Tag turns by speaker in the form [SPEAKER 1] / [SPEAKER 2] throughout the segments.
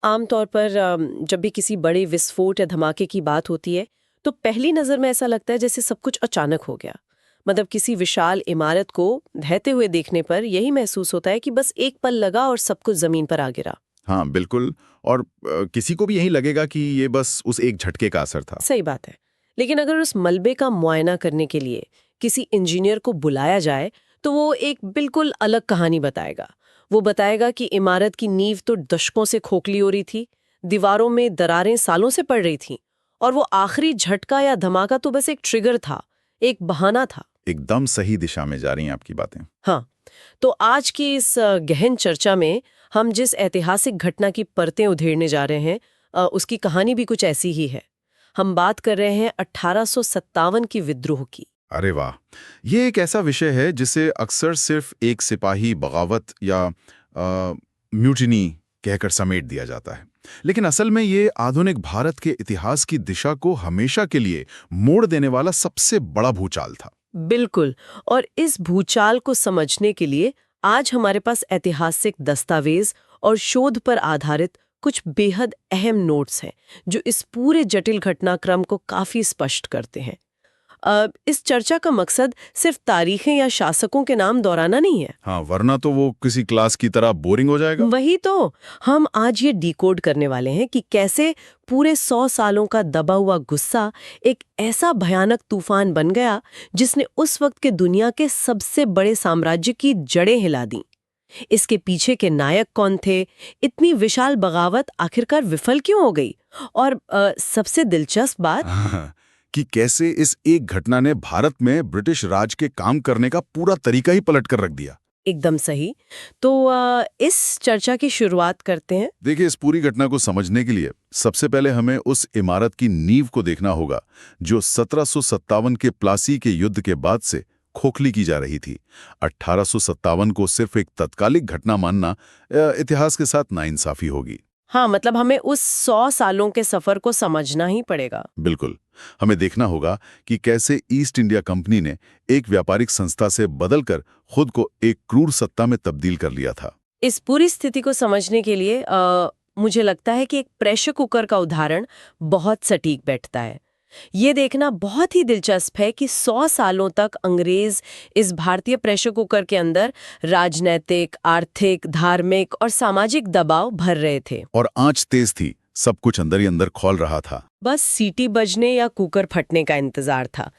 [SPEAKER 1] आमतौर पर जब भी किसी बड़े विस्फोट या धमाके की बात होती है तो पहली नज़र में ऐसा लगता है जैसे सब कुछ अचानक हो गया। मतलब किसी विशाल इमारत को ढहते हुए देखने पर यही महसूस होता है कि बस एक पल लगा और सब कुछ जमीन पर आ गिरा।
[SPEAKER 2] हाँ, बिल्कुल। और किसी को भी यही लगेगा कि ये बस उस एक झटके का असर था।
[SPEAKER 1] सही बात है। लेकिन अगर उस मलबे का मुआयना करने के लिए किसी इंजीनियर को बुलाया जाए तो वो एक बिल्कुल अलग कहानी बताएगा। वो बताएगा कि इमारत की नींव तो दशकों से खोखली हो रही थी, दीवारों में दरारें सालों से पड़ रही थीं, और वो आखिरी झटका या धमाका तो बस एक ट्रिगर था, एक बहाना था।
[SPEAKER 2] एकदम सही दिशा में जा रही हैं आपकी बातें।
[SPEAKER 1] हाँ, तो आज की इस गहन चर्चा में हम जिस ऐतिहासिक घटना की परतें उधेड़ने जा रहे हैं, उसकी कहानी भी कुछ ऐसी ही है। हम बात कर रहे हैं 1857 की विद्रोह की।
[SPEAKER 2] अरे वाह! ये एक ऐसा विषय है जिसे अक्सर सिर्फ एक सिपाही बगावत या म्यूटिनी कहकर समेट दिया जाता है। लेकिन असल में ये आधुनिक भारत के इतिहास की दिशा को हमेशा के लिए मोड़ देने वाला सबसे बड़ा भूचाल था।
[SPEAKER 1] बिल्कुल। और इस भूचाल को समझने के लिए आज हमारे पास ऐतिहासिक दस्तावेज और शोध पर आधारित कुछ बेहद अहम नोट्स हैं जो इस पूरे जटिल घटनाक्रम को काफी स्पष्ट करते हैं। इस चर्चा का मकसद सिर्फ तारीखें या शासकों के नाम दोहराना नहीं है।
[SPEAKER 2] हाँ, वरना तो वो किसी क्लास की तरह बोरिंग हो जाएगा।
[SPEAKER 1] वही तो, हम आज ये डिकोड करने वाले हैं कि कैसे पूरे 100 सालों का दबा हुआ गुस्सा एक ऐसा भयानक तूफान बन गया जिसने उस वक्त के दुनिया के सबसे बड़े साम्राज्य की जड़ें हिला दी। इसके पीछे के नायक कौन थे, इतनी विशाल बगावत आखिरकार विफल क्यों हो गई, और सबसे दिलचस्प बात
[SPEAKER 2] हाँ, कि कैसे इस एक घटना ने भारत में ब्रिटिश राज के काम करने का पूरा तरीका ही पलट कर रख दिया।
[SPEAKER 1] एकदम सही। तो इस चर्चा की शुरुआत करते हैं।
[SPEAKER 2] देखिए, इस पूरी घटना को समझने के लिए सबसे पहले हमें उस इमारत की नींव को देखना होगा जो 1757 के प्लासी के युद्ध के बाद से खोखली की जा रही थी। 1857 को सिर्फ एक तत्कालिक घटना मानना इतिहास के साथ नाइंसाफी होगी।
[SPEAKER 1] हाँ, मतलब हमें उस 100 सालों के सफर को समझना ही पड़ेगा।
[SPEAKER 2] बिल्कुल। हमें देखना होगा कि कैसे ईस्ट इंडिया कंपनी ने एक व्यापारिक संस्था से बदलकर खुद को एक क्रूर सत्ता में तब्दील कर लिया था।
[SPEAKER 1] इस पूरी स्थिति को समझने के लिए मुझे लगता है कि एक प्रेशर कुकर का उदाहरण बहुत सटीक बैठता है। ये देखना बहुत ही दिलचस्प है कि 100 सालों तक अंग्रेज इस भारतीय प्रेशर कुकर के अंदर राजनैतिक, आर्थिक, धार्मिक और सामाजिक दबाव भर रहे थे।
[SPEAKER 2] और आंच तेज थी, सब कुछ अंदर ही अंदर खौल रहा था।
[SPEAKER 1] बस सीटी बजने या कुकर फटने का इंतजार था।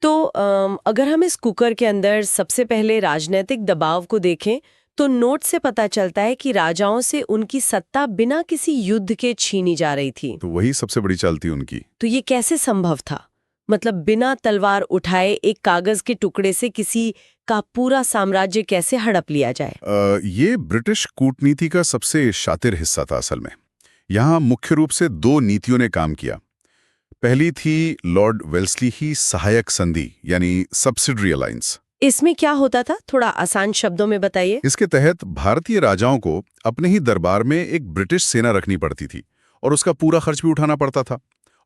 [SPEAKER 1] तो अगर हम इस कुकर के अंदर सबसे पहले राजनीतिक दबाव को देखें तो नोट से पता चलता है कि राजाओं से उनकी सत्ता बिना किसी युद्ध के छीनी जा रही थी।
[SPEAKER 2] तो वही सबसे बड़ी चाल थी उनकी।
[SPEAKER 1] तो ये कैसे संभव था? मतलब बिना तलवार उठाए एक कागज के टुकड़े से किसी का पूरा साम्राज्य कैसे हड़प लिया जाए?
[SPEAKER 2] ये ब्रिटिश कूटनीति का सबसे शातिर हिस्सा था असल में। यहाँ मुख्य रूप से दो नीतियों ने काम किया। पहली थी लॉर्ड वेल्सली ही सहायक संधि यानी सब्सिडरी अलायंस।
[SPEAKER 1] इसमें क्या होता था, थोड़ा आसान शब्दों में बताइए।
[SPEAKER 2] इसके तहत भारतीय राजाओं को अपने ही दरबार में एक ब्रिटिश सेना रखनी पड़ती थी और उसका पूरा खर्च भी उठाना पड़ता था,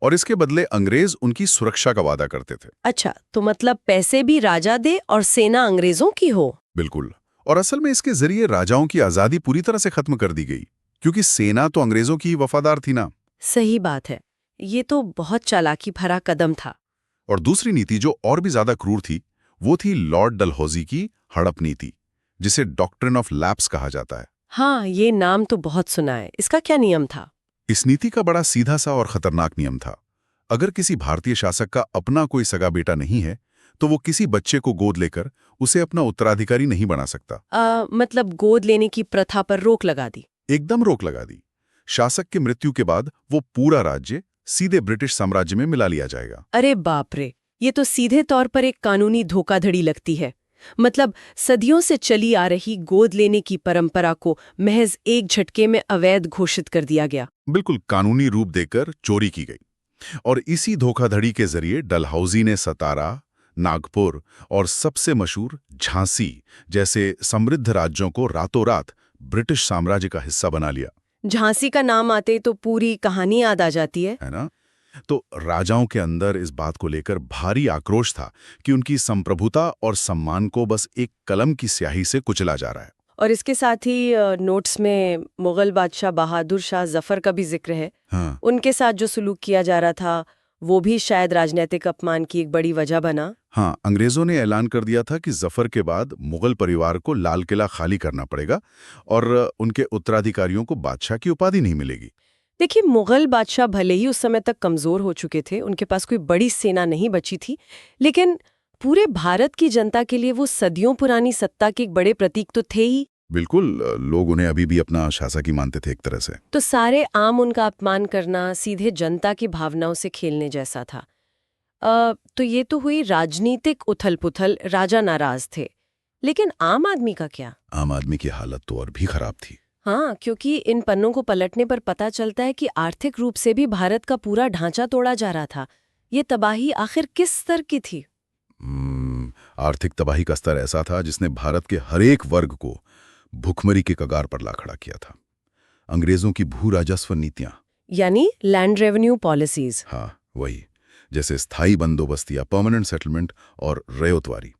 [SPEAKER 2] और इसके बदले अंग्रेज उनकी सुरक्षा का वादा करते थे।
[SPEAKER 1] अच्छा, तो मतलब पैसे भी राजा दे और सेना अंग्रेजों की हो।
[SPEAKER 2] बिल्कुल। और असल में इसके जरिए राजाओं की आजादी पूरी तरह से खत्म कर दी गई, क्योंकि सेना तो अंग्रेजों की ही वफादार थी ना।
[SPEAKER 1] सही बात है। ये तो बहुत चालाकी भरा कदम था।
[SPEAKER 2] और दूसरी नीति जो और भी ज्यादा क्रूर थी वो थी लॉर्ड डलहौजी की हड़प नीति, जिसे डॉक्ट्रिन ऑफ लैप्स कहा जाता है।
[SPEAKER 1] हाँ, ये नाम तो बहुत सुना है। इसका क्या नियम था?
[SPEAKER 2] इस नीति का बड़ा सीधा सा और खतरनाक नियम था। अगर किसी भारतीय शासक का अपना कोई सगा बेटा नहीं है तो वो किसी बच्चे को गोद लेकर उसे अपना उत्तराधिकारी नहीं बना सकता।
[SPEAKER 1] मतलब गोद लेने की प्रथा पर रोक लगा दी।
[SPEAKER 2] एकदम रोक लगा दी। शासक की मृत्यु के बाद वो पूरा राज्य सीधे ब्रिटिश साम्राज्य में मिला लिया जाएगा।
[SPEAKER 1] अरे बाप रे, ये तो सीधे तौर पर एक कानूनी धोखाधड़ी लगती है। मतलब सदियों से चली आ रही गोद लेने की परंपरा को महज एक झटके में अवैध घोषित कर दिया गया।
[SPEAKER 2] बिल्कुल कानूनी रूप देकर चोरी की गई। और इसी धोखाधड़ी के जरिए डलहौजी ने सतारा, नागपुर और सबसे मशहूर झांसी जैसे समृद्ध राज्यों को रातों रात ब्रिटिश साम्राज्य का हिस्सा बना लिया।
[SPEAKER 1] झांसी का नाम आते तो पूरी कहानी याद आ जाती है
[SPEAKER 2] ना? तो राजाओं के अंदर इस बात को लेकर भारी आक्रोश था कि उनकी संप्रभुता और सम्मान को बस एक कलम की स्याही से कुचला जा रहा है।
[SPEAKER 1] और इसके साथ ही नोट्स में मुगल बादशाह बहादुर शाह जफर का भी जिक्र है।
[SPEAKER 2] हाँ
[SPEAKER 1] उनके साथ जो सलूक किया जा रहा था वो भी शायद राजनीतिक अपमान की एक बड़ी वजह बना।
[SPEAKER 2] हाँ, अंग्रेजों ने ऐलान कर दिया था कि जफर के बाद मुगल परिवार को लाल किला खाली करना पड़ेगा और उनके उत्तराधिकारियों को बादशाह की उपाधि नहीं मिलेगी।
[SPEAKER 1] देखिए, मुगल बादशाह भले ही उस समय तक कमजोर हो चुके थे, उनके पास कोई बड़ी सेना नहीं बची थी, लेकिन पूरे भारत की जनता के लिए वो सदियों पुरानी सत्ता के एक बड़े प्रतीक तो थे ही।
[SPEAKER 2] बिल्कुल, लोग उन्हें अभी भी अपना शासक ही मानते थे एक तरह से।
[SPEAKER 1] तो सारे आम उनका अपमान करना सीधे जनता की भावनाओं से खेलने जैसा था। तो ये तो हुई राजनीतिक उथल-पुथल, राजा नाराज थे। लेकिन आम आदमी का क्या?
[SPEAKER 2] आम आदमी की हालत तो और भी खराब थी।
[SPEAKER 1] हाँ, क्योंकि इन पन्नों को पलटने पर पता चलता है कि आर्थिक रूप से भी भारत का पूरा ढांचा तोड़ा जा रहा था। ये तबाही आखिर किस स्तर की थी?
[SPEAKER 2] आर्थिक तबाही का स्तर ऐसा था जिसने भारत के हर एक वर्ग को भुखमरी के कगार पर ला खड़ा किया था। अंग्रेजों की भू राजस्व नीतियां,
[SPEAKER 1] यानी लैंड रेवेन्यू पॉलिसीज।
[SPEAKER 2] हाँ वही, जैसे स्थायी बंदोबस्त या परमानेंट सेटलमेंट और रयतवारी,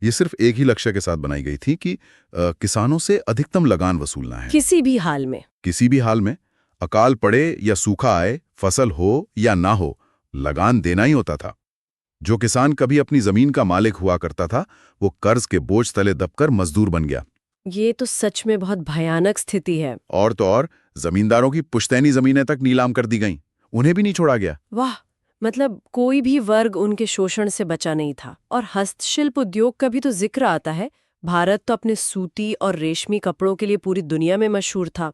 [SPEAKER 2] ये सिर्फ एक ही लक्ष्य के साथ बनाई गई थी कि किसानों से अधिकतम लगान वसूलना है।
[SPEAKER 1] किसी भी हाल में।
[SPEAKER 2] किसी भी हाल में, अकाल पड़े या सूखा आए, फसल हो या ना हो, लगान देना ही होता था। जो किसान कभी अपनी जमीन का मालिक हुआ करता था, वो कर्ज के बोझ तले दबकर मजदूर बन गया।
[SPEAKER 1] ये तो सच में बहुत भयानक स्थिति है।
[SPEAKER 2] और तो और, जमींदारों की पुश्तैनी जमीनें तक नीलाम कर दी गईं, उन्हें भी नहीं छोड़ा गया।
[SPEAKER 1] वाह, मतलब कोई भी वर्ग उनके शोषण से बचा नहीं था। और हस्तशिल्प उद्योग का भी तो जिक्र आता है। भारत तो अपने सूती और रेशमी कपड़ों के लिए पूरी दुनिया में मशहूर था।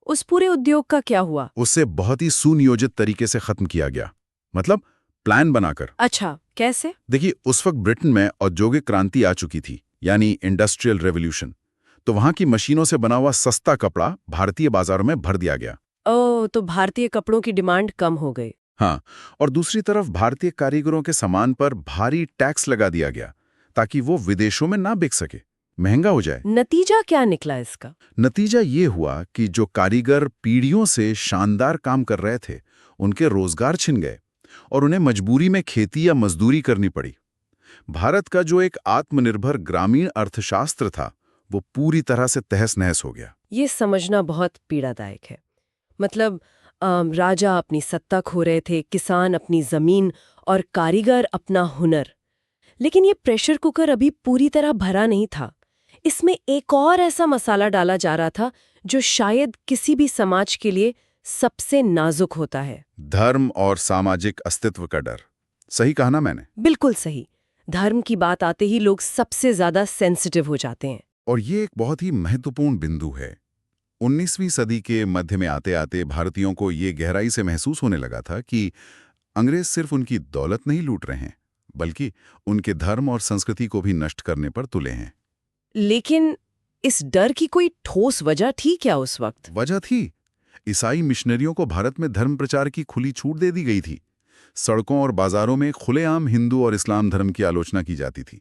[SPEAKER 1] उस पूरे उद्योग का क्या हुआ?
[SPEAKER 2] उससे बहुत ही सुनियोजित तरीके से खत्म किया गया, मतलब प्लान बनाकर।
[SPEAKER 1] अच्छा, कैसे?
[SPEAKER 2] देखिए, उस वक्त ब्रिटेन में औद्योगिक क्रांति आ चुकी थी, यानी इंडस्ट्रियल रेवोल्यूशन। तो वहां की मशीनों से बना हुआ सस्ता कपड़ा भारतीय बाजारों में भर दिया गया।
[SPEAKER 1] ओह, तो भारतीय कपड़ों की डिमांड कम हो गई।
[SPEAKER 2] हाँ, और दूसरी तरफ भारतीय कारीगरों के सामान पर भारी टैक्स लगा दिया गया ताकि वो विदेशों में ना बिक सके, महंगा हो जाए।
[SPEAKER 1] नतीजा क्या निकला इसका?
[SPEAKER 2] नतीजा ये हुआ कि जो कारीगर पीढ़ियों से शानदार काम कर रहे थे, उनके रोजगार छिन गए और उन्हें मजबूरी में खेती या मजदूरी करनी पड़ी। भारत का जो एक आत्मनिर्भर ग्रामीण अर्थशास्त्र था, वो पूरी तरह से तहस-नहस हो गया।
[SPEAKER 1] ये समझना बहुत पीड़ादायक है। मतलब राजा अपनी सत्ता खो रहे थे, किसान अपनी जमीन और कारीगर अपना हुनर। लेकिन ये प्रेशर कुकर अभी पूरी तरह भरा नहीं था। इसमें एक और ऐसा मसाला डाला जा रहा था जो शायद किसी भी समाज के लिए सबसे नाजुक होता है।
[SPEAKER 2] धर्म और सामाजिक अस्तित्व का डर। सही कहा ना मैंने?
[SPEAKER 1] बिल्कुल सही। धर्म की बात आते ही लोग सबसे ज्यादा सेंसिटिव हो जाते हैं।
[SPEAKER 2] और ये एक बहुत ही महत्वपूर्ण बिंदु है। 19वीं सदी के मध्य में आते आते भारतीयों को ये गहराई से महसूस होने लगा था कि अंग्रेज सिर्फ उनकी दौलत नहीं लूट रहे हैं, बल्कि उनके धर्म और संस्कृति को भी नष्ट करने पर तुले हैं।
[SPEAKER 1] लेकिन इस डर की कोई ठोस वजह थी क्या उस वक्त?
[SPEAKER 2] वजह थी, ईसाई मिशनरियों को भारत में धर्म प्रचार की खुली छूट दे दी गई थी। सड़कों और बाजारों में खुलेआम हिंदू और इस्लाम धर्म की आलोचना की जाती थी।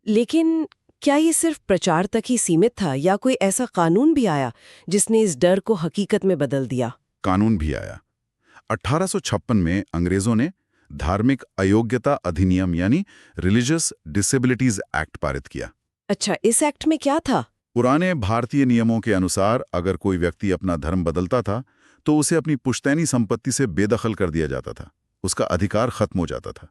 [SPEAKER 1] लेकिन क्या ये सिर्फ प्रचार तक ही सीमित था या कोई ऐसा कानून भी आया जिसने इस डर को हकीकत में बदल दिया?
[SPEAKER 2] कानून भी आया। 1856 में अंग्रेजों ने धार्मिक अयोग्यता अधिनियम यानी रिलीजियस डिसेबिलिटीज एक्ट पारित किया।
[SPEAKER 1] अच्छा, इस एक्ट में क्या था?
[SPEAKER 2] पुराने भारतीय नियमों के अनुसार अगर कोई व्यक्ति अपना धर्म बदलता था तो उसे अपनी पुश्तैनी संपत्ति से बेदखल कर दिया जाता था, उसका अधिकार खत्म हो जाता था।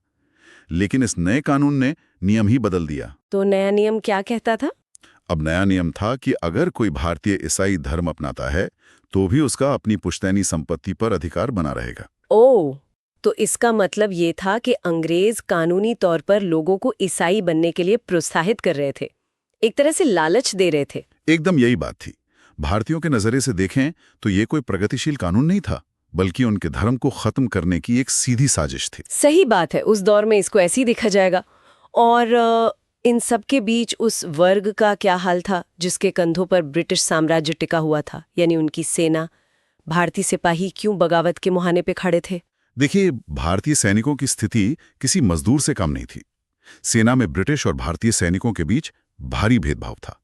[SPEAKER 2] लेकिन इस नए कानून ने नियम ही बदल दिया।
[SPEAKER 1] तो नया नियम क्या कहता था?
[SPEAKER 2] अब नया नियम था कि अगर कोई भारतीय ईसाई धर्म अपनाता है तो भी उसका अपनी पुश्तैनी संपत्ति पर अधिकार बना रहेगा।
[SPEAKER 1] ओह, तो इसका मतलब ये था कि अंग्रेज कानूनी तौर पर लोगों को ईसाई बनने के लिए प्रोत्साहित कर रहे थे, एक तरह से लालच दे रहे थे।
[SPEAKER 2] एकदम यही बात थी। भारतीयों के नजरिए से देखें तो ये कोई प्रगतिशील कानून नहीं था, बल्कि उनके धर्म को खत्म करने की एक सीधी साजिश थी।
[SPEAKER 1] सही बात है, उस दौर में इसको ऐसे ही देखा जाएगा। और इन सब के बीच उस वर्ग का क्या हाल था जिसके कंधों पर ब्रिटिश साम्राज्य टिका हुआ था, यानी उनकी सेना? भारतीय सिपाही क्यों बगावत के मुहाने पे खड़े थे?
[SPEAKER 2] देखिए, भारतीय सैनिकों की स्थिति किसी मजदूर से कम नहीं थी। सेना में ब्रिटिश और भारतीय सैनिकों के बीच भारी भेदभाव था।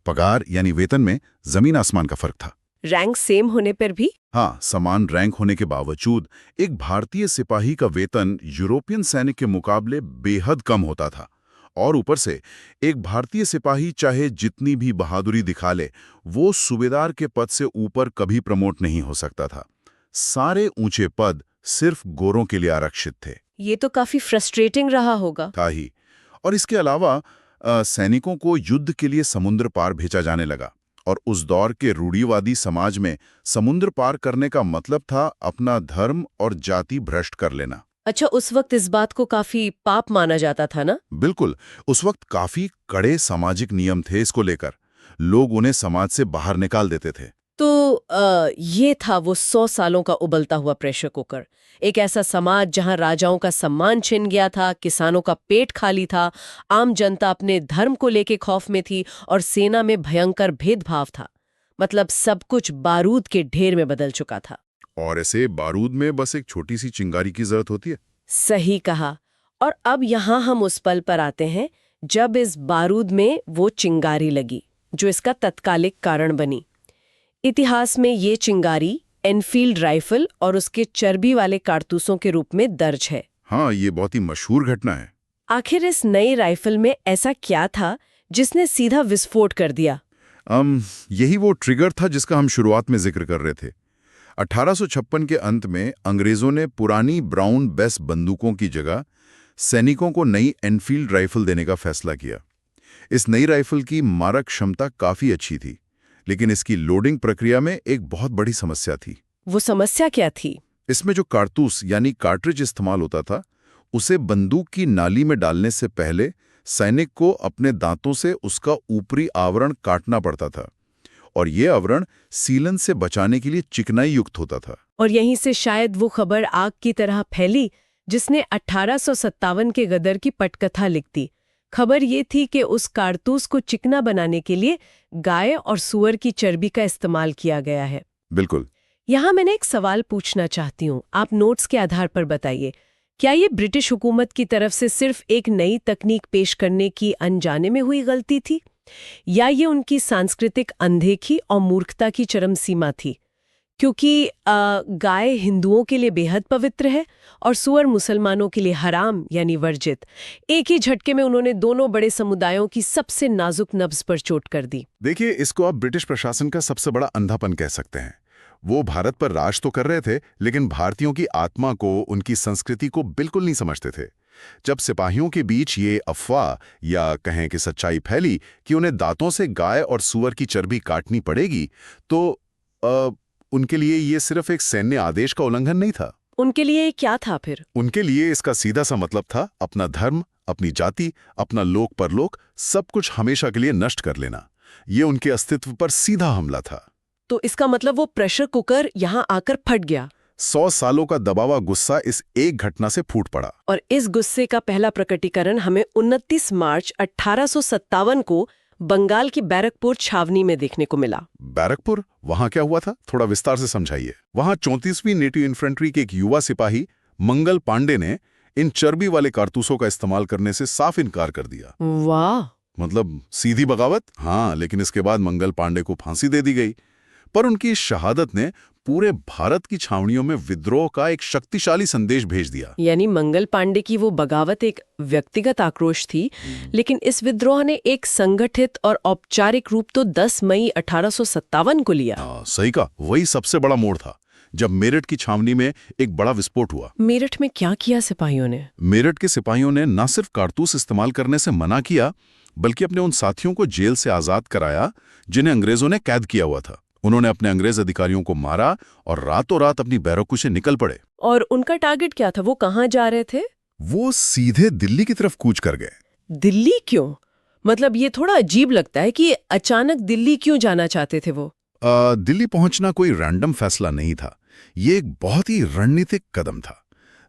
[SPEAKER 2] पगार यानी वेतन में जमीन आसमान का फर्क था।
[SPEAKER 1] रैंक सेम होने पर भी?
[SPEAKER 2] हाँ, समान रैंक होने के बावजूद एक भारतीय सिपाही का वेतन यूरोपियन सैनिक के मुकाबले बेहद कम होता था और ऊपर से एक भारतीय सिपाही चाहे जितनी भी बहादुरी दिखा ले, वो सूबेदार के पद से ऊपर कभी प्रमोट नहीं हो सकता था। सारे ऊंचे पद सिर्फ गोरों के लिए आरक्षित थे।
[SPEAKER 1] ये तो काफी फ्रस्ट्रेटिंग रहा होगा।
[SPEAKER 2] था ही। और इसके अलावा सैनिकों को युद्ध के लिए समुद्र पार भेजा जाने लगा, और उस दौर के रूढ़िवादी समाज में समुद्र पार करने का मतलब था अपना धर्म और जाति भ्रष्ट कर लेना।
[SPEAKER 1] अच्छा, उस वक्त इस बात को काफी पाप माना जाता था ना?
[SPEAKER 2] बिल्कुल, उस वक्त काफी कड़े सामाजिक नियम थे इसको लेकर। लोग उन्हें समाज से बाहर निकाल देते थे।
[SPEAKER 1] तो ये था वो 100 सालों का उबलता हुआ प्रेशर कुकर। एक ऐसा समाज जहां राजाओं का सम्मान छिन गया था, किसानों का पेट खाली था, आम जनता अपने धर्म को लेके खौफ में थी और सेना में भयंकर भेदभाव था। मतलब सब कुछ बारूद के ढेर में बदल चुका था।
[SPEAKER 2] और ऐसे बारूद में बस एक छोटी सी चिंगारी की जरूरत होती है।
[SPEAKER 1] सही कहा। और अब यहाँ हम उस पल पर आते हैं जब इस बारूद में वो चिंगारी लगी, जो इसका तत्कालिक कारण बनी। इतिहास में ये चिंगारी एनफील्ड राइफल और उसके चर्बी वाले कारतूसों के रूप में दर्ज है।
[SPEAKER 2] हाँ, ये बहुत ही मशहूर घटना है।
[SPEAKER 1] आखिर इस नई राइफल में ऐसा क्या था जिसने सीधा विस्फोट कर दिया?
[SPEAKER 2] यही वो ट्रिगर था जिसका हम शुरुआत में जिक्र कर रहे थे। 1856 के अंत में अंग्रेजों ने पुरानी ब्राउन बेस बंदूकों की जगह सैनिकों को नई एनफील्ड राइफल देने का फैसला किया। इस नई राइफल की मारक क्षमता काफी अच्छी थी, लेकिन इसकी लोडिंग प्रक्रिया में एक बहुत बड़ी समस्या थी।
[SPEAKER 1] वो समस्या क्या थी?
[SPEAKER 2] इसमें जो कारतूस यानी कार्ट्रिज इस्तेमाल होता था, उसे बंदूक की नाली में डालने से पहले सैनिक को अपने दांतों से उसका ऊपरी आवरण काटना पड़ता था, और ये आवरण सीलन से बचाने के लिए चिकनाई युक्त होता था।
[SPEAKER 1] और यहीं से शायद वो खबर आग की तरह फैली जिसने 1857 के गदर की पटकथा लिख दी। खबर ये थी कि उस कारतूस को चिकना बनाने के लिए गाय और सूअर की चर्बी का इस्तेमाल किया गया है।
[SPEAKER 2] बिल्कुल।
[SPEAKER 1] यहाँ मैंने एक सवाल पूछना चाहती हूँ, आप नोट्स के आधार पर बताइए। क्या ये ब्रिटिश हुकूमत की तरफ से सिर्फ एक नई तकनीक पेश करने की अनजाने में हुई गलती थी, या ये उनकी सांस्कृतिक अनदेखी और मूर्खता की चरम सीमा थी? क्योंकि गाय हिंदुओं के लिए बेहद पवित्र है और सूअर मुसलमानों के लिए हराम यानी वर्जित। एक ही झटके में उन्होंने दोनों बड़े समुदायों की सबसे नाजुक नब्ज पर चोट कर दी।
[SPEAKER 2] देखिए, इसको आप ब्रिटिश प्रशासन का सबसे बड़ा अंधापन कह सकते हैं। वो भारत पर राज तो कर रहे थे, लेकिन भारतीयों की आत्मा को, उनकी संस्कृति को बिल्कुल नहीं समझते थे। जब सिपाहियों के बीच ये अफवाह या कहें कि सच्चाई फैली कि उन्हें दांतों से गाय और सूअर की चर्बी काटनी पड़ेगी, तो उनके लिए ये सिर्फ एक सैन्य आदेश का उल्लंघन नहीं था।
[SPEAKER 1] उनके लिए क्या था फिर?
[SPEAKER 2] उनके लिए इसका सीधा सा मतलब था अपना धर्म, अपनी जाति, अपना लोक परलोक, सब कुछ हमेशा के लिए नष्ट कर लेना। ये उनके अस्तित्व पर सीधा हमला था।
[SPEAKER 1] तो इसका मतलब वो प्रेशर कुकर यहाँ आकर फट गया।
[SPEAKER 2] 100 सालों का दबावा गुस्सा इस एक घटना से फूट पड़ा।
[SPEAKER 1] और इस गुस्से का पहला प्रकटीकरण हमें 29 मार्च 1857 को बंगाल की बैरकपुर छावनी में देखने को मिला।
[SPEAKER 2] बैरकपुर? वहां क्या हुआ था, थोड़ा विस्तार से समझाइए। वहां 34वीं नेटिव इन्फेंट्री के एक युवा सिपाही मंगल पांडे ने इन चर्बी वाले कारतूसों का इस्तेमाल करने से साफ इनकार कर दिया।
[SPEAKER 1] वाह!
[SPEAKER 2] मतलब सीधी बगावत। हाँ, लेकिन इसके बाद मंगल पांडे को फांसी दे दी गई। पर उनकी इस शहादत ने पूरे भारत की छावनियों में विद्रोह का एक शक्तिशाली संदेश भेज दिया।
[SPEAKER 1] यानी मंगल पांडे की वो बगावत एक व्यक्तिगत आक्रोश थी, लेकिन इस विद्रोह ने एक संगठित और औपचारिक रूप तो 10 मई 1857 को लिया।
[SPEAKER 2] सही कहा, वही सबसे बड़ा मोड़ था जब मेरठ की छावनी में एक बड़ा विस्फोट हुआ।
[SPEAKER 1] मेरठ में क्या किया सिपाहियों ने?
[SPEAKER 2] मेरठ के सिपाहियों ने न सिर्फ कारतूस इस्तेमाल करने से मना किया, बल्कि अपने उन साथियों को जेल से आजाद कराया जिन्हें अंग्रेजों ने कैद किया हुआ था। उन्होंने अपने अंग्रेज अधिकारियों को मारा और रातों रात अपनी बैरकों से निकल पड़े।
[SPEAKER 1] और उनका टारगेट क्या था? वो कहाँ जा रहे थे?
[SPEAKER 2] वो सीधे दिल्ली की तरफ कूच कर गए।
[SPEAKER 1] दिल्ली क्यों? मतलब ये थोड़ा अजीब लगता है कि अचानक दिल्ली क्यों जाना चाहते थे वो?
[SPEAKER 2] दिल्ली पहुंचना कोई रैंडम फैसला नहीं था, ये एक बहुत ही रणनीतिक कदम था।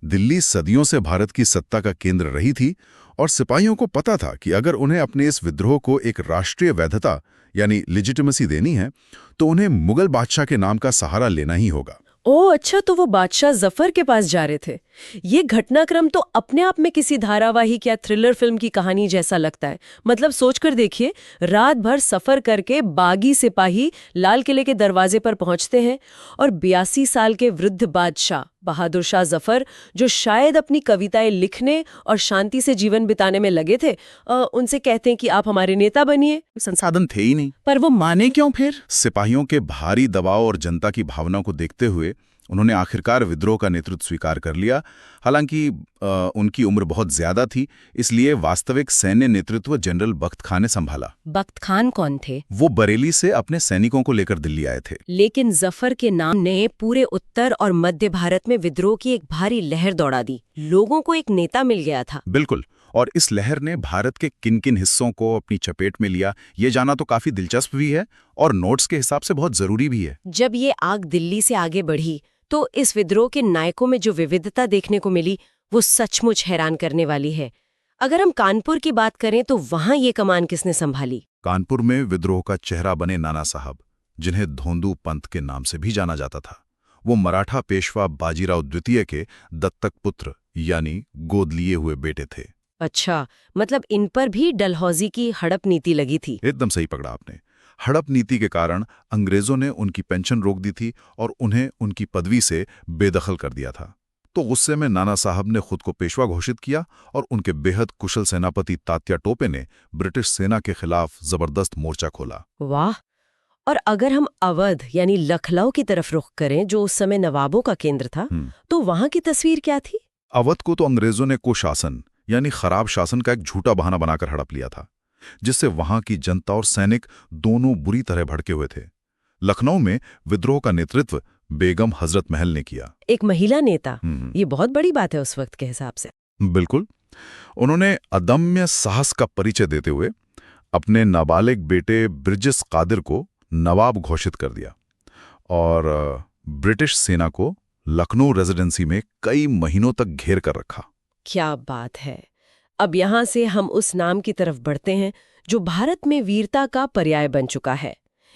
[SPEAKER 2] दिल्ली सदियों से भारत की सत्ता का केंद्र रही थी और सिपाहियों को पता था कि अगर उन्हें अपने इस विद्रोह को एक राष्ट्रीय वैधता यानी लेजिटिमेसी देनी है, तो उन्हें मुगल बादशाह के नाम का सहारा लेना ही होगा।
[SPEAKER 1] ओह अच्छा, तो वो बादशाह जफर के पास जा रहे थे। ये घटनाक्रम तो अपने आप में किसी धारावाहिक या थ्रिलर फिल्म की कहानी जैसा लगता है। मतलब सोचकर देखिए, रात भर सफर करके बागी सिपाही लाल किले के दरवाजे पर पहुंचते हैं और 82 साल के वृद्ध बादशाह बहादुर शाह जफर, जो शायद अपनी कविताएं लिखने और शांति से जीवन बिताने में लगे थे, उनसे कहते हैं कि आप हमारे नेता बनिए।
[SPEAKER 2] संसाधन थे ही नहीं,
[SPEAKER 3] पर वो माने क्यों फिर?
[SPEAKER 2] सिपाहियों के भारी दबाव और जनता की भावना को देखते हुए उन्होंने आखिरकार विद्रोह का नेतृत्व स्वीकार कर लिया। हालांकि उनकी उम्र बहुत ज्यादा थी, इसलिए वास्तविक सैन्य नेतृत्व जनरल बख्त खान ने संभाला।
[SPEAKER 1] बख्त खान कौन थे?
[SPEAKER 2] वो बरेली से अपने सैनिकों को लेकर दिल्ली आए थे।
[SPEAKER 1] लेकिन जफर के नाम ने पूरे उत्तर और मध्य भारत में विद्रोह की एक भारी लहर दौड़ा दी। लोगों को एक नेता मिल गया था।
[SPEAKER 2] बिल्कुल, और इस लहर ने भारत के किन किन हिस्सों को अपनी चपेट में लिया, ये जाना तो काफी दिलचस्प भी है और नोट्स के हिसाब से बहुत जरूरी भी है।
[SPEAKER 1] जब ये आग दिल्ली से आगे बढ़ी तो इस विद्रोह के नायकों में जो विविधता देखने को मिली वो सचमुच हैरान करने वाली है। अगर हम कानपुर की बात करें तो वहां ये कमान किसने संभाली?
[SPEAKER 2] कानपुर में विद्रोह का चेहरा बने नाना साहब, जिन्हें धोंदू पंत के नाम से भी जाना जाता था। वो मराठा पेशवा बाजीराव द्वितीय के दत्तक पुत्र यानी गोद लिए हुए बेटे थे।
[SPEAKER 1] अच्छा, मतलब इन पर भी डलहौजी की हड़प नीति लगी थी।
[SPEAKER 2] एकदम सही पकड़ा आपने। हड़प नीति के कारण अंग्रेजों ने उनकी पेंशन रोक दी थी और उन्हें उनकी पदवी से बेदखल कर दिया था। तो गुस्से में नाना साहब ने खुद को पेशवा घोषित किया और उनके बेहद कुशल सेनापति तात्या टोपे ने ब्रिटिश सेना के खिलाफ जबरदस्त मोर्चा खोला।
[SPEAKER 1] वाह! और अगर हम अवध यानी लखनऊ की तरफ रुख करें, जो उस समय नवाबों का केंद्र था, तो वहां की तस्वीर क्या थी?
[SPEAKER 2] अवध को तो अंग्रेजों ने कुशासन यानी खराब शासन का एक झूठा बहाना बनाकर हड़प लिया था, जिससे वहां की जनता और सैनिक दोनों बुरी तरह भड़के हुए थे। लखनऊ में विद्रोह का नेतृत्व बेगम हजरत महल ने किया। एक
[SPEAKER 1] महिला नेता, ये बहुत बड़ी बात है उस वक्त के हिसाब से।
[SPEAKER 2] बिल्कुल। उन्होंने अदम्य साहस का परिचय देते हुए अपने नाबालिग बेटे ब्रिजेश कादिर को नवाब घोषित कर दिया और ब्रिटिश सेना को लखनऊ रेजिडेंसी में कई महीनों तक घेर कर रखा।
[SPEAKER 1] क्या बात है! अब यहां से हम उस नाम की तरफ बढ़ते हैं जो भारत में वीरता का पर्याय बन चुका है।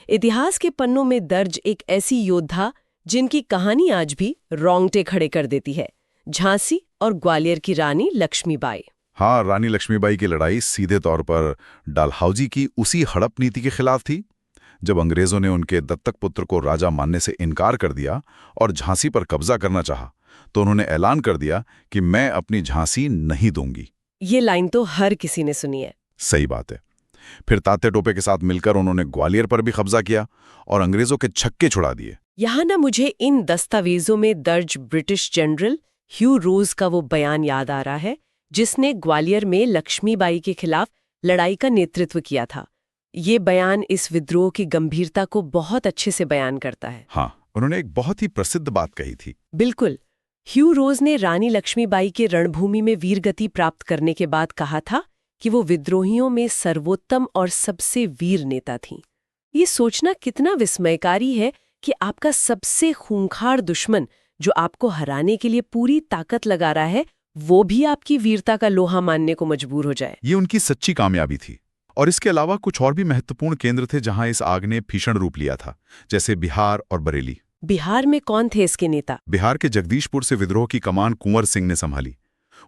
[SPEAKER 1] इतिहास के पन्नों में दर्ज एक ऐसी योद्धा जिनकी कहानी आज भी रोंगटे खड़े कर देती है, झांसी और ग्वालियर की रानी लक्ष्मीबाई।
[SPEAKER 2] हाँ, रानी लक्ष्मीबाई की लड़ाई सीधे तौर पर डलहौजी की उसी हड़प नीति के खिलाफ थी। जब अंग्रेजों ने उनके दत्तक पुत्र को राजा मानने से इनकार कर दिया और झांसी पर कब्जा करना चाहा, तो उन्होंने ऐलान कर दिया कि मैं अपनी झांसी नहीं दूंगी।
[SPEAKER 1] ये लाइन तो हर किसी ने सुनी है।
[SPEAKER 2] सही बात है। फिर तात्या टोपे के साथ मिलकर उन्होंने ग्वालियर पर भी कब्जा किया और अंग्रेजों के छक्के छुड़ा दिए।
[SPEAKER 1] यहाँ ना मुझे इन दस्तावेजों में दर्ज ब्रिटिश जनरल ह्यू रोज का वो बयान याद आ रहा है, जिसने ग्वालियर में लक्ष्मीबाई के खिलाफ लड़ाई का नेतृत्व किया था। ये बयान इस विद्रोह की गंभीरता को बहुत अच्छे से बयान करता है।
[SPEAKER 2] हाँ, उन्होंने एक बहुत ही प्रसिद्ध बात कही थी।
[SPEAKER 1] बिल्कुल। ह्यू रोज ने रानी लक्ष्मीबाई के रणभूमि में वीरगति प्राप्त करने के बाद कहा था कि वो विद्रोहियों में सर्वोत्तम और सबसे वीर नेता थीं। ये सोचना कितना विस्मयकारी है कि आपका सबसे खूंखार दुश्मन, जो आपको हराने के लिए पूरी ताकत लगा रहा है, वो भी आपकी वीरता का लोहा मानने को मजबूर हो जाए।
[SPEAKER 2] ये उनकी सच्ची कामयाबी थी। और इसके अलावा कुछ और भी महत्वपूर्ण केंद्र थे जहां इस आग ने भीषण रूप लिया था, जैसे बिहार और बरेली।
[SPEAKER 1] बिहार में कौन थे इसके नेता?
[SPEAKER 2] बिहार के जगदीशपुर से विद्रोह की कमान कुंवर सिंह ने संभाली।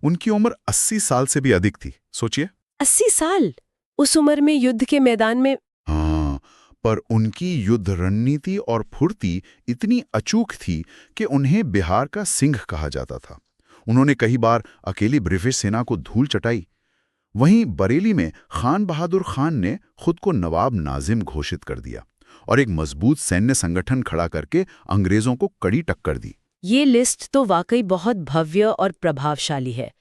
[SPEAKER 2] उनकी उम्र 80 साल से भी अधिक थी। सोचिए,
[SPEAKER 1] 80 साल! उस उम्र में युद्ध के मैदान में।
[SPEAKER 2] हाँ, पर उनकी युद्ध रणनीति और फुर्ती इतनी अचूक थी कि उन्हें बिहार का सिंह कहा जाता था। उन्होंने कई बार अकेली ब्रिटिश सेना को धूल चटाई। वहीं बरेली में खान बहादुर खान ने खुद को नवाब नाजिम घोषित कर दिया और एक मजबूत सैन्य संगठन खड़ा करके अंग्रेजों को कड़ी टक्कर दी।
[SPEAKER 1] ये लिस्ट तो वाकई बहुत भव्य और प्रभावशाली है।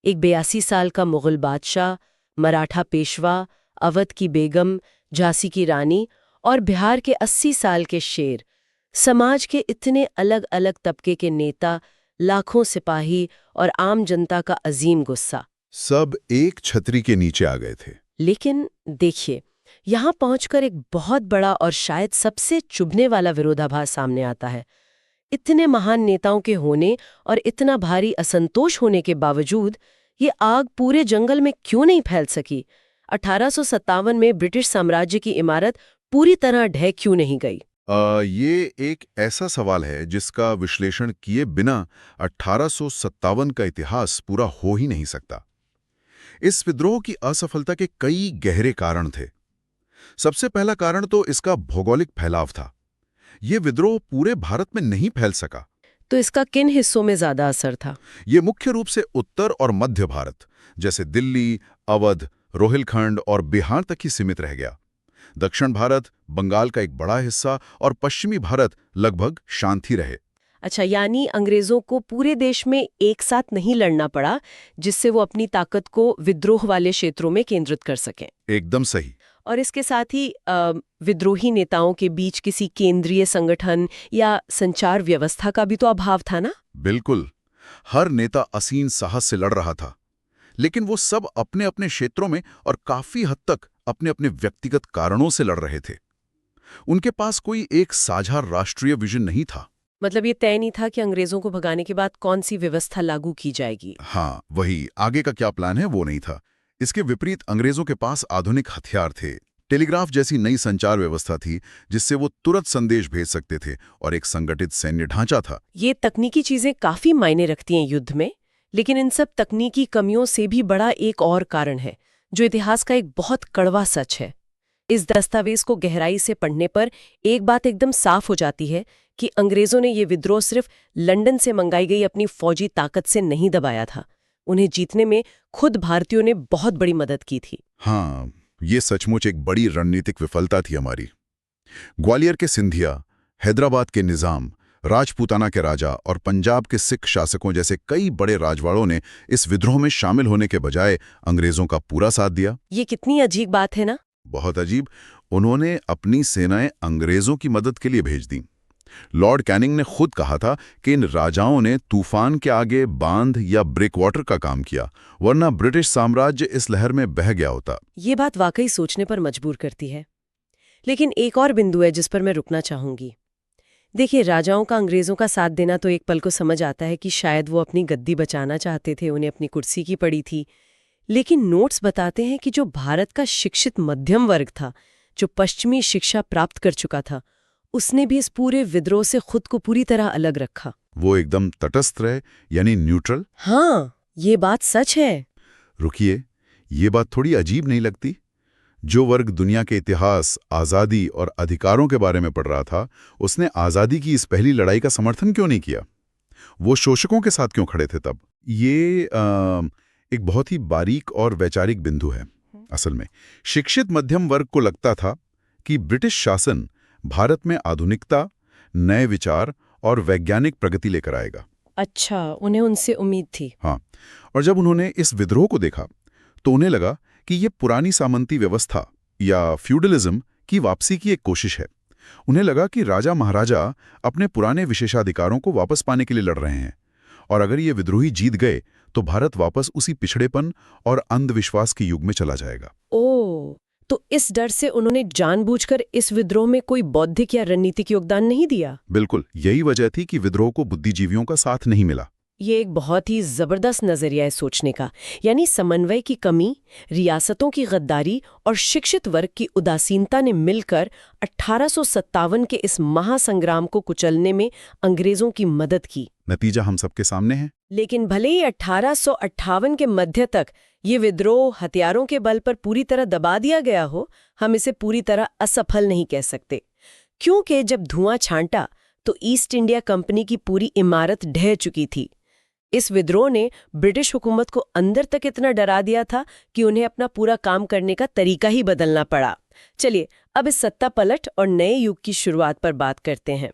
[SPEAKER 1] एक 82 साल का मुगल बादशाह, मराठा पेशवा, अवध की बेगम, झांसी की रानी और बिहार के 80 साल के शेर। समाज के इतने अलग अलग तबके के नेता, लाखों सिपाही और आम जनता का अजीम गुस्सा,
[SPEAKER 2] सब एक छतरी के नीचे आ गए थे।
[SPEAKER 1] लेकिन देखिए, यहाँ पहुंचकर एक बहुत बड़ा और शायद सबसे चुभने वाला विरोधाभास सामने आता है। इतने महान नेताओं के होने और इतना भारी असंतोष होने के बावजूद ये आग पूरे जंगल में क्यों नहीं फैल सकी? 1857 में ब्रिटिश साम्राज्य की इमारत पूरी तरह ढह क्यों नहीं गई?
[SPEAKER 2] ये एक ऐसा सवाल है जिसका विश्लेषण किए बिना 1857 का इतिहास पूरा हो ही नहीं सकता। इस विद्रोह की असफलता के कई गहरे कारण थे। सबसे पहला कारण तो इसका भौगोलिक फैलाव था। ये विद्रोह पूरे भारत में नहीं फैल सका।
[SPEAKER 1] तो इसका किन हिस्सों में ज्यादा असर था?
[SPEAKER 2] ये मुख्य रूप से उत्तर और मध्य भारत, जैसे दिल्ली, अवध, रोहिलखंड और बिहार तक ही सीमित रह गया। दक्षिण भारत, बंगाल का एक बड़ा हिस्सा और पश्चिमी भारत लगभग शांत ही रहे।
[SPEAKER 1] अच्छा, यानी अंग्रेजों को पूरे देश में एक साथ नहीं लड़ना पड़ा, जिससे वो अपनी ताकत को विद्रोह वाले क्षेत्रों में केंद्रित कर सकें।
[SPEAKER 2] एकदम सही।
[SPEAKER 1] और इसके साथ ही विद्रोही नेताओं के बीच किसी केंद्रीय संगठन या संचार व्यवस्था का भी तो अभाव था ना?
[SPEAKER 2] बिल्कुल। हर नेता असीम साहस से लड़ रहा था, लेकिन वो सब अपने अपने क्षेत्रों में और काफी हद तक अपने अपने व्यक्तिगत कारणों से लड़ रहे थे। उनके पास कोई एक साझा राष्ट्रीय विजन नहीं था।
[SPEAKER 1] मतलब ये तय नहीं था कि अंग्रेजों को भगाने के बाद कौन सी व्यवस्था लागू की जाएगी।
[SPEAKER 2] हाँ, वही आगे का क्या प्लान है वो नहीं था। इसके विपरीत अंग्रेजों के पास आधुनिक हथियार थे। टेलीग्राफ जैसी नई संचार व्यवस्था थी जिससे वो तुरंत संदेश भेज सकते थे, और एक संगठित सैन्य ढांचा था।
[SPEAKER 1] ये तकनीकी चीजें काफी मायने रखती हैं युद्ध में, लेकिन इन सब तकनीकी कमियों से भी बड़ा एक और कारण है जो इतिहास का एक बहुत कड़वा सच है। इस दस्तावेज को गहराई से पढ़ने पर एक बात एकदम साफ हो जाती है कि अंग्रेजों ने ये विद्रोह सिर्फ लंदन से मंगाई गई अपनी फौजी ताकत से नहीं दबाया था। उन्हें जीतने में खुद भारतीयों ने बहुत बड़ी मदद की थी।
[SPEAKER 2] हाँ, ये सचमुच एक बड़ी रणनीतिक विफलता थी हमारी। ग्वालियर के सिंधिया, हैदराबाद के निजाम, राजपूताना के राजा और पंजाब के सिख शासकों जैसे कई बड़े राजवाड़ों ने इस विद्रोह में शामिल होने के बजाय अंग्रेजों का पूरा साथ दिया।
[SPEAKER 1] ये कितनी अजीब बात है ना?
[SPEAKER 2] बहुत अजीब। उन्होंने अपनी सेनाएं अंग्रेजों की मदद के लिए भेज दी। लॉर्ड कैनिंग ने खुद कहा था कि इन राजाओं ने तूफान के आगे बांध या ब्रेकवाटर का काम किया, वरना ब्रिटिश साम्राज्य इस लहर में बह गया होता।
[SPEAKER 1] ये बात वाकई सोचने पर मजबूर करती है। लेकिन एक और बिंदु है जिस पर मैं रुकना चाहूंगी। देखिए, राजाओं का अंग्रेजों का साथ देना तो एक पल को समझ आता है कि शायद वो अपनी गद्दी बचाना चाहते थे, उन्हें अपनी कुर्सी की पड़ी थी। लेकिन नोट्स बताते हैं कि जो भारत का शिक्षित मध्यम वर्ग था, जो पश्चिमी शिक्षा प्राप्त कर चुका था, उसने भी इस पूरे विद्रोह से खुद को पूरी तरह अलग रखा।
[SPEAKER 2] वो एकदम तटस्थ रहे, यानी न्यूट्रल।
[SPEAKER 1] हाँ, ये बात सच है।
[SPEAKER 2] रुकिए, ये बात थोड़ी अजीब नहीं लगती? जो वर्ग दुनिया के इतिहास, आज़ादी और अधिकारों के बारे में पढ़ रहा था, उसने आज़ादी की इस पहली लड़ाई का समर्थन क्यों नहीं किया? वो शोषकों के साथ क्यों खड़े थे तब? ये एक बहुत ही बारीक और वैचारिक बिंदु है। असल में शिक्षित मध्यम वर्ग को लगता था कि ब्रिटिश शासन भारत में आधुनिकता, नए विचार और वैज्ञानिक प्रगति लेकर आएगा।
[SPEAKER 1] अच्छा, उन्हें उनसे उम्मीद थी।
[SPEAKER 2] हाँ, और जब उन्होंने इस विद्रोह को देखा तो उन्हें लगा कि ये पुरानी सामंती व्यवस्था या फ्यूडलिज्म की वापसी की एक कोशिश है। उन्हें लगा कि राजा महाराजा अपने पुराने विशेषाधिकारों को वापस पाने के लिए लड़ रहे हैं, और अगर ये विद्रोही जीत गए तो भारत वापस उसी पिछड़ेपन और अंधविश्वास के युग में चला जाएगा।
[SPEAKER 1] ओह, तो इस डर से उन्होंने जानबूझकर इस विद्रोह में कोई बौद्धिक या रणनीतिक योगदान नहीं दिया।
[SPEAKER 2] बिल्कुल, यही वजह थी कि विद्रोह को बुद्धिजीवियों का साथ नहीं मिला।
[SPEAKER 1] ये एक बहुत ही जबरदस्त नजरिया है सोचने का। यानी समन्वय की कमी, रियासतों की गद्दारी और शिक्षित वर्ग की उदासीनता ने मिलकर 1857 के इस महासंग्राम को कुचलने में अंग्रेजों की मदद की।
[SPEAKER 2] नतीजा हम सबके सामने है।
[SPEAKER 1] लेकिन भले ही 1858 के मध्य तक ये विद्रोह हथियारों के बल पर पूरी तरह दबा दिया गया हो, हम इसे पूरी तरह असफल नहीं कह सकते। क्योंकि जब धुआं छांटा तो ईस्ट इंडिया कंपनी की पूरी इमारत ढह चुकी थी। इस विद्रोह ने ब्रिटिश हुकूमत को अंदर तक इतना डरा दिया था कि उन्हें अपना पूरा काम करने का तरीका ही बदलना पड़ा। चलिए, अब इस सत्ता पलट और नए युग की शुरुआत पर बात करते हैं।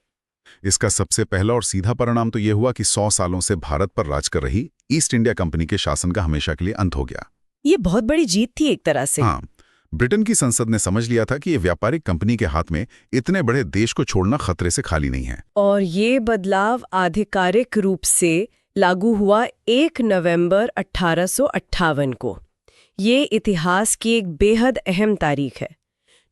[SPEAKER 2] इसका सबसे पहला और सीधा परिणाम तो यह हुआ कि 100 सालों से भारत पर राज कर रही ईस्ट इंडिया कंपनी के शासन का हमेशा के लिए अंत हो गया।
[SPEAKER 1] ये बहुत बड़ी जीत थी एक तरह से।
[SPEAKER 2] हाँ, ब्रिटेन की संसद ने समझ लिया था कि ये व्यापारिक कंपनी के हाथ में इतने बड़े देश को छोड़ना खतरे से खाली नहीं है।
[SPEAKER 1] और ये बदलाव आधिकारिक रूप से लागू हुआ 1 नवंबर 1858 को। ये इतिहास की एक बेहद अहम तारीख है।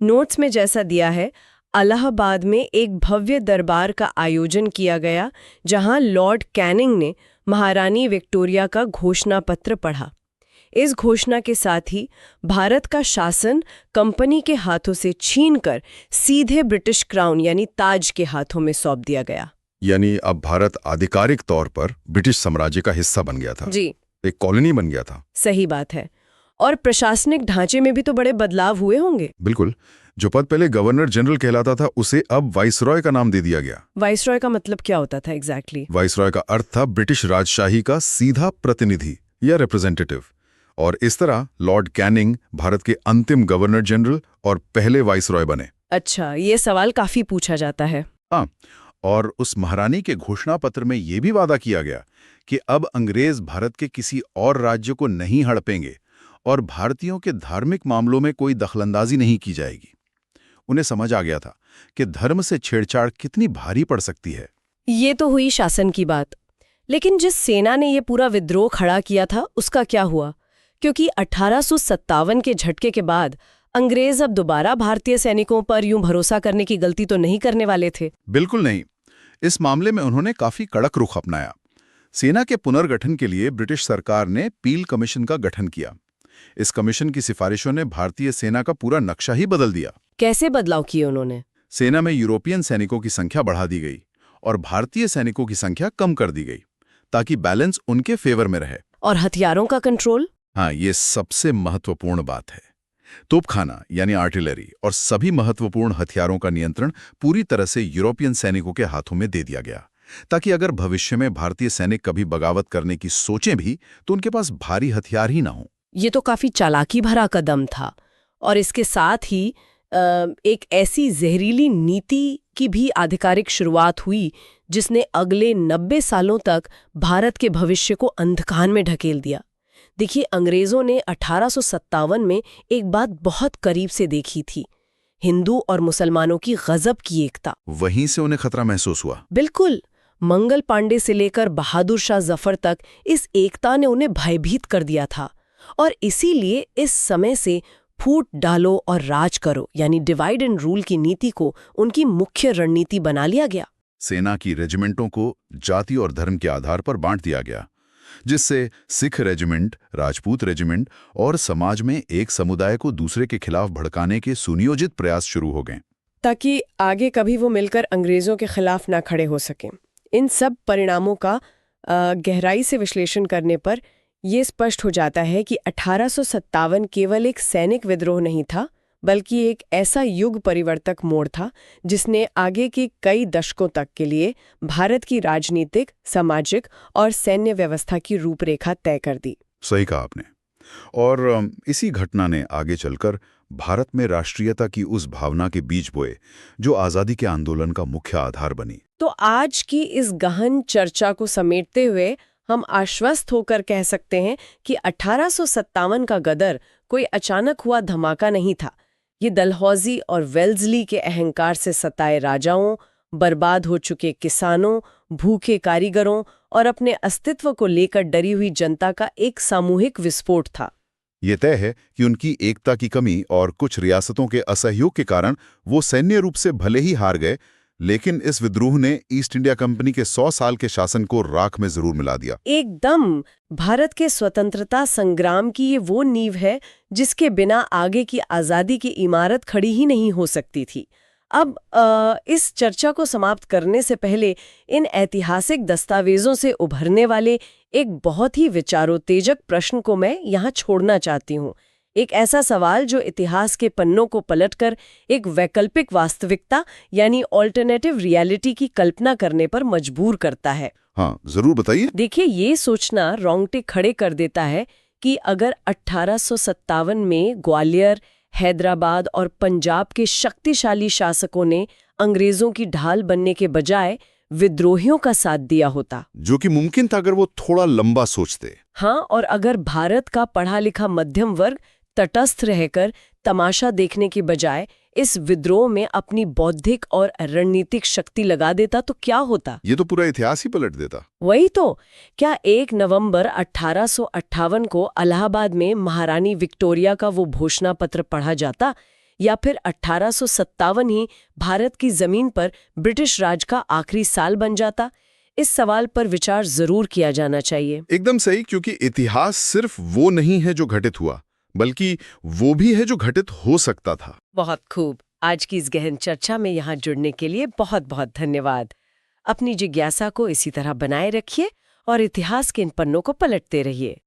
[SPEAKER 1] नोट्स में जैसा दिया है, इलाहाबाद में एक भव्य दरबार का आयोजन किया गया जहां लॉर्ड कैनिंग ने महारानी विक्टोरिया का घोषणा पत्र पढ़ा। इस घोषणा के साथ ही भारत का शासन कंपनी के हाथों से छीनकर सीधे ब्रिटिश क्राउन यानी ताज के हाथों में सौंप दिया गया।
[SPEAKER 2] यानी अब भारत आधिकारिक तौर पर ब्रिटिश साम्राज्य का हिस्सा बन गया था।
[SPEAKER 1] जी,
[SPEAKER 2] एक कॉलोनी बन गया था।
[SPEAKER 1] सही बात है। और प्रशासनिक ढांचे में भी तो बड़े बदलाव हुए होंगे।
[SPEAKER 2] बिल्कुल। जो पद पहले गवर्नर जनरल कहलाता था उसे अब वाइसरॉय का नाम दे दिया गया।
[SPEAKER 1] वाइसरॉय का मतलब क्या होता था एग्जैक्टली?
[SPEAKER 2] वाइसरॉय का अर्थ था ब्रिटिश राजशाही का सीधा प्रतिनिधि या रिप्रेजेंटेटिव। और इस तरह लॉर्ड कैनिंग भारत के अंतिम गवर्नर जनरल और पहले वाइसरॉय बने।
[SPEAKER 1] अच्छा, ये सवाल काफी पूछा जाता है।
[SPEAKER 2] हाँ, और उस महारानी के घोषणा पत्र में यह भी वादा किया गया कि अब अंग्रेज भारत के किसी और राज्य को नहीं हड़पेंगे और भारतीयों के धार्मिक मामलों में कोई दखलंदाजी नहीं की जाएगी। उन्हें समझ आ गया था कि धर्म से छेड़छाड़ कितनी भारी पड़ सकती है।
[SPEAKER 1] ये तो हुई शासन की बात, लेकिन जिस सेना ने ये पूरा विद्रोह खड़ा किया था उसका क्या हुआ? क्योंकि 1857 के झटके के बाद अंग्रेज अब दोबारा भारतीय सैनिकों पर यूं भरोसा करने की गलती तो नहीं करने वाले थे।
[SPEAKER 2] बिल्कुल नहीं। इस मामले में उन्होंने काफी कड़क रुख अपनाया। सेना के पुनर्गठन के लिए ब्रिटिश सरकार ने पील कमीशन का गठन किया। इस कमीशन की सिफारिशों ने भारतीय सेना का पूरा नक्शा ही बदल दिया।
[SPEAKER 1] कैसे बदलाव किए उन्होंने?
[SPEAKER 2] सेना में यूरोपियन सैनिकों की संख्या बढ़ा दी गई और भारतीय सैनिकों की संख्या कम कर दी गई ताकि बैलेंस उनके फेवर में रहे।
[SPEAKER 1] और हथियारों का कंट्रोल?
[SPEAKER 2] हाँ, ये सबसे महत्वपूर्ण बात है। तोपखाना यानी आर्टिलरी और सभी महत्वपूर्ण हथियारों का नियंत्रण पूरी तरह से यूरोपियन सैनिकों के हाथों में दे दिया गया ताकि अगर भविष्य में भारतीय सैनिक कभी बगावत करने की सोचें भी तो उनके पास भारी हथियार ही ना हो।
[SPEAKER 1] ये तो काफी चालाकी भरा कदम था। और इसके साथ ही एक ऐसी जहरीली नीति की भी आधिकारिक शुरुआत हुई जिसने अगले 90 सालों तक भारत के भविष्य को अंधकार में ढकेल दिया। देखिए, अंग्रेजों ने 1857 में एक बात बहुत करीब से देखी थी, हिंदू और मुसलमानों की गजब की एकता।
[SPEAKER 2] वहीं से उन्हें खतरा महसूस हुआ।
[SPEAKER 1] बिल्कुल। मंगल पांडे से लेकर बहादुर शाह जफर तक इस एकता ने उन्हें भयभीत कर दिया था और इसीलिए इस समय से फूट डालो और राज करो यानी डिवाइड एंड रूल की नीति को उनकी मुख्य रणनीति बना लिया गया।
[SPEAKER 2] सेना की रेजिमेंटों को जाति और धर्म के आधार पर बांट दिया गया, जिससे सिख रेजिमेंट, राजपूत रेजिमेंट और समाज में एक समुदाय को दूसरे के खिलाफ भड़काने के सुनियोजित प्रयास शुरू हो गए
[SPEAKER 1] ताकि आगे कभी वो मिलकर अंग्रेजों के खिलाफ ना खड़े हो सकें। इन सब परिणामों का गहराई से विश्लेषण करने पर ये स्पष्ट हो जाता है कि 1857 केवल एक सैनिक विद्रोह नहीं था, बल्कि एक ऐसा युग परिवर्तक मोड़ था जिसने आगे के कई दशकों तक के लिए भारत की राजनीतिक, सामाजिक और सैन्य व्यवस्था की रूपरेखा तय कर दी।
[SPEAKER 2] सही कहा आपने। और इसी घटना ने आगे चलकर भारत में राष्ट्रीयता की उस भावना के बीज बोए जो आज़ादी के आंदोलन का मुख्य आधार बनी।
[SPEAKER 1] तो आज की इस गहन चर्चा को समेटते हुए हम आश्वस्त होकर कह सकते हैं कि 1857 का गदर कोई अचानक हुआ धमाका नहीं था। ये डलहौजी और वेल्लेस्ली के अहंकार से सताए राजाओं, बर्बाद हो चुके किसानों, भूखे कारीगरों और अपने अस्तित्व को लेकर डरी हुई जनता का एक सामूहिक विस्फोट था।
[SPEAKER 2] ये तय है कि उनकी एकता की कमी और कुछ रियासतों के असहयोग के कारण वो सैन्य रूप से भले ही हार गए, लेकिन इस विद्रोह ने ईस्ट इंडिया कंपनी के 100 साल के शासन को राख में जरूर मिला दिया।
[SPEAKER 1] एकदम। भारत के स्वतंत्रता संग्राम की ये वो नींव है जिसके बिना आगे की आज़ादी की इमारत खड़ी ही नहीं हो सकती थी। अब इस चर्चा को समाप्त करने से पहले इन ऐतिहासिक दस्तावेजों से उभरने वाले एक बहुत ही विचारोत्तेजक प्रश्न को मैं यहाँ छोड़ना चाहती हूँ। एक ऐसा सवाल जो इतिहास के पन्नों को पलटकर एक वैकल्पिक वास्तविकता यानी ऑल्टरनेटिव रियलिटी की कल्पना करने पर मजबूर करता है।
[SPEAKER 2] हाँ, जरूर बताइए।
[SPEAKER 1] देखिए, ये सोचना रोंगटे खड़े कर देता है कि अगर 1857 में ग्वालियर, हैदराबाद और पंजाब के शक्तिशाली शासकों ने अंग्रेजों की ढाल बनने के बजाय विद्रोहियों का साथ दिया होता,
[SPEAKER 2] जो कि मुमकिन था अगर वो थोड़ा लंबा सोचते।
[SPEAKER 1] हाँ, और अगर भारत का पढ़ा लिखा मध्यम वर्ग तटस्थ रहकर तमाशा देखने के बजाय इस विद्रोह में अपनी बौद्धिक और रणनीतिक शक्ति लगा देता तो क्या होता?
[SPEAKER 2] ये तो पूरा इतिहास ही पलट देता।
[SPEAKER 1] वही तो। क्या 1 नवंबर 1858 को इलाहाबाद में महारानी विक्टोरिया का वो घोषणा पत्र पढ़ा जाता, या फिर 1857 ही भारत की जमीन पर ब्रिटिश राज का आखिरी साल बन जाता? इस सवाल पर विचार जरूर किया जाना चाहिए।
[SPEAKER 2] एकदम सही, क्योंकि इतिहास सिर्फ वो नहीं है जो घटित हुआ, बल्कि वो भी है जो घटित हो सकता था।
[SPEAKER 1] बहुत खूब। आज की इस गहन चर्चा में यहाँ जुड़ने के लिए बहुत बहुत धन्यवाद। अपनी जिज्ञासा को इसी तरह बनाए रखिए और इतिहास के इन पन्नों को पलटते रहिए।